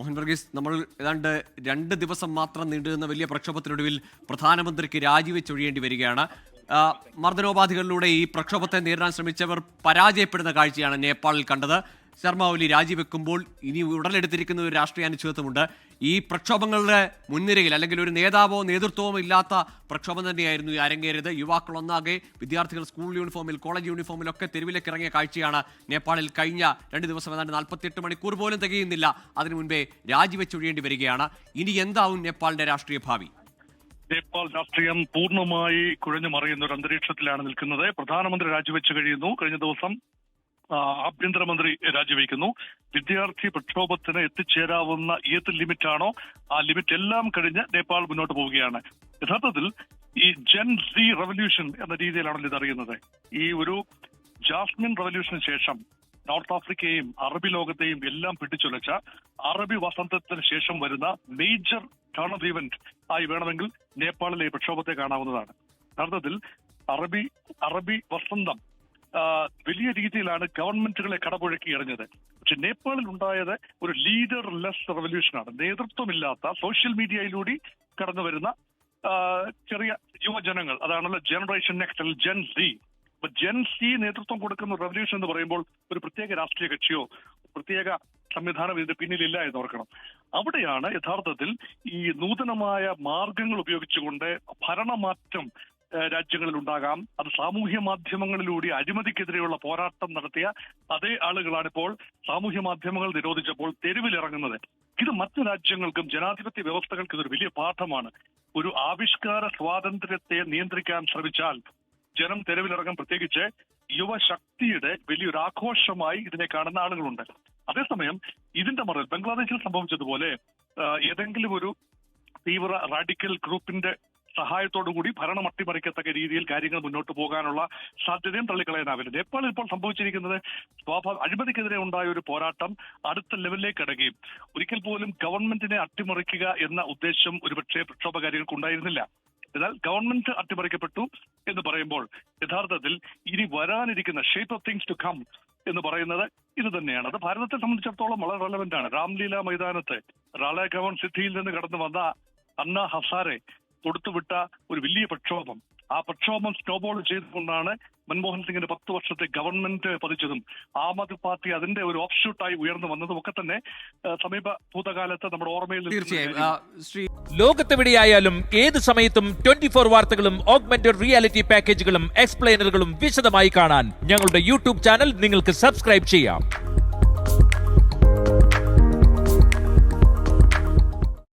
മോഹൻ വർഗീസ്, നമ്മൾ ഏതാണ്ട് 2 ദിവസം മാത്രം നീണ്ടുനിന്ന വലിയ പ്രക്ഷോഭത്തിനൊടുവിൽ പ്രധാനമന്ത്രിക്ക് രാജിവെച്ചൊഴിയേണ്ടി വരികയാണ്. മർദ്ദനോപാധികളിലൂടെ ഈ പ്രക്ഷോഭത്തെ നേരിടാൻ ശ്രമിച്ചവർ പരാജയപ്പെടുന്ന കാഴ്ചയാണ് നേപ്പാളിൽ കണ്ടത്. ശർമ്മ ഒലി രാജിവെക്കുമ്പോൾ ഇനി ഉടലെടുത്തിരിക്കുന്ന ഒരു രാഷ്ട്രീയ അനിശ്ചിതത്വമുണ്ട്. ഈ പ്രക്ഷോഭങ്ങളുടെ മുൻനിരയിൽ അല്ലെങ്കിൽ ഒരു നേതാവോ നേതൃത്വമോ ഇല്ലാത്ത പ്രക്ഷോഭം തന്നെയായിരുന്നു ഈ അരങ്ങേറിയത്. യുവാക്കൾ ഒന്നാകെ, വിദ്യാർത്ഥികൾ സ്കൂൾ യൂണിഫോമിൽ, കോളേജ് യൂണിഫോമിലൊക്കെ തെരുവിലേക്ക് ഇറങ്ങിയ കാഴ്ചയാണ് നേപ്പാളിൽ കഴിഞ്ഞ 2 ദിവസം. ഏതാണ്ട് 48 മണിക്കൂർ പോലും തികയുന്നില്ല. അതിനു മുൻപേ രാജിവെച്ചൊഴിയേണ്ടി വരികയാണ്. ഇനി എന്താവും നേപ്പാളിന്റെ രാഷ്ട്രീയ ഭാവി? നേപ്പാൾ രാഷ്ട്രീയം പൂർണ്ണമായി കുഴഞ്ഞു മറിയുന്ന ഒരു അന്തരീക്ഷത്തിലാണ് നിൽക്കുന്നത്. പ്രധാനമന്ത്രി രാജിവെച്ച് കഴിയുന്നു. കഴിഞ്ഞ ദിവസം ആഭ്യന്തരമന്ത്രി രാജിവെക്കുന്നു. വിദ്യാർത്ഥി പ്രക്ഷോഭത്തിന് എത്തിച്ചേരാവുന്ന ഏത് ലിമിറ്റാണോ ആ ലിമിറ്റ് എല്ലാം കഴിഞ്ഞ് നേപ്പാൾ മുന്നോട്ട് പോവുകയാണ്. യഥാർത്ഥത്തിൽ ഈ ജെൻ സി റവല്യൂഷൻ എന്ന രീതിയിലാണല്ലോ ഇതറിയുന്നത്. ഈ ഒരു ജാസ്മിൻ റവല്യൂഷന് ശേഷം നോർത്ത് ആഫ്രിക്കയെയും അറബി ലോകത്തെയും എല്ലാം പിടിച്ചുലച്ച അറബി വസന്തത്തിന് ശേഷം വരുന്ന മേജർ ടേൺ ഓഫ് ഇവന്റ് ആയി വേണമെങ്കിൽ നേപ്പാളിലെ പ്രക്ഷോഭത്തെ കാണാവുന്നതാണ്. യഥാർത്ഥത്തിൽ അറബി വസന്തം വലിയ രീതിയിലാണ് ഗവൺമെന്റുകളെ കടപുഴക്കി എറിഞ്ഞത്. പക്ഷെ നേപ്പാളിൽ ഉണ്ടായത് ഒരു ലീഡർ ലെസ് റവല്യൂഷനാണ്. നേതൃത്വമില്ലാത്ത സോഷ്യൽ മീഡിയയിലൂടെ കടന്നു വരുന്ന ചെറിയ യുവജനങ്ങൾ, അതാണല്ലോ ജനറേഷൻ നെക്സ്റ്റ് അല്ലെങ്കിൽ ജെൻ സി. അപ്പൊ ജെൻ സി നേതൃത്വം കൊടുക്കുന്ന റവല്യൂഷൻ എന്ന് പറയുമ്പോൾ ഒരു പ്രത്യേക രാഷ്ട്രീയ കക്ഷിയോ പ്രത്യേക സംവിധാനം ഇതിന്റെ പിന്നിലില്ല എന്ന് ഓർക്കണം. അവിടെയാണ് യഥാർത്ഥത്തിൽ ഈ നൂതനമായ മാർഗങ്ങൾ ഉപയോഗിച്ചുകൊണ്ട് ഭരണമാറ്റം രാജ്യങ്ങളിൽ ഉണ്ടാകാം. അത് സാമൂഹ്യ മാധ്യമങ്ങളിലൂടെ അഴിമതിക്കെതിരെയുള്ള പോരാട്ടം നടത്തിയ അതേ ആളുകളാണ് ഇപ്പോൾ സാമൂഹ്യ മാധ്യമങ്ങൾ നിരോധിച്ചപ്പോൾ തെരുവിലിറങ്ങുന്നത്. ഇത് മറ്റു രാജ്യങ്ങൾക്കും ജനാധിപത്യ വ്യവസ്ഥകൾക്ക് ഇതൊരു വലിയ പാഠമാണ്. ഒരു ആവിഷ്കാര സ്വാതന്ത്ര്യത്തെ നിയന്ത്രിക്കാൻ ശ്രമിച്ചാൽ ജനം തെരുവിലിറങ്ങും. പ്രത്യേകിച്ച് യുവശക്തിയുടെ വലിയൊരു ആഘോഷമായി ഇതിനെ കാണുന്ന ആളുകളുണ്ട്. അതേസമയം ഇതിന്റെ മറവിൽ ബംഗ്ലാദേശിൽ സംഭവിച്ചതുപോലെ ഏതെങ്കിലും ഒരു തീവ്ര റാഡിക്കൽ ഗ്രൂപ്പിന്റെ സഹായത്തോടുകൂടി ഭരണം അട്ടിമറിക്കത്തക്ക രീതിയിൽ കാര്യങ്ങൾ മുന്നോട്ട് പോകാനുള്ള സാധ്യതയും തള്ളിക്കളയാനാവില്ല. നേപ്പാളിൽ ഇപ്പോൾ സംഭവിച്ചിരിക്കുന്നത് അഴിമതിക്കെതിരെ ഉണ്ടായ ഒരു പോരാട്ടം അടുത്ത ലെവലിലേക്ക് അടങ്ങുകയും ഒരിക്കൽ പോലും ഗവൺമെന്റിനെ അട്ടിമറിക്കുക എന്ന ഉദ്ദേശം ഒരുപക്ഷെ പ്രക്ഷോഭകാരികൾക്ക് ഉണ്ടായിരുന്നില്ല. എന്നാൽ ഗവൺമെന്റ് അട്ടിമറിക്കപ്പെട്ടു എന്ന് പറയുമ്പോൾ യഥാർത്ഥത്തിൽ ഇനി വരാനിരിക്കുന്ന shape of things to come എന്ന് പറയുന്നത് ഇത് തന്നെയാണ്. അത് ഭാരതത്തെ സംബന്ധിച്ചിടത്തോളം വളരെ റെലവെന്റ് ആണ്. രാംലീല മൈതാനത്ത് റാളേഗവൺ സിദ്ധിയിൽ നിന്ന് കടന്നു വന്ന അണ്ണാ ഹസാരെ കൊടുത്തുവിട്ട ഒരു വലിയ പ്രക്ഷോഭം, ആ പ്രക്ഷോഭം സ്നോബോൾ ചെയ്തുകൊണ്ടാണ് മൻമോഹൻ സിംഗിന്റെ 10 വർഷത്തെ ഗവൺമെന്റ് പതിച്ചതും ആം ആദ്മി പാർട്ടി അതിന്റെ ഒരു ഓഫ്ഷൂട്ടായി ഉയർന്നു വന്നതും ഒക്കെ തന്നെ സമീപ ഭൂതകാലത്ത് നമ്മുടെ ഓർമ്മയിൽ. ലോകത്തെവിടെയായാലും ഏത് സമയത്തും 24 വാർത്തകളും ഓഗ്മെന്റഡ് റിയാലിറ്റി പാക്കേജുകളും എക്സ്പ്ലെയിനറുകളും വിശദമായി കാണാൻ ഞങ്ങളുടെ യൂട്യൂബ് ചാനൽ നിങ്ങൾക്ക് സബ്സ്ക്രൈബ് ചെയ്യാം.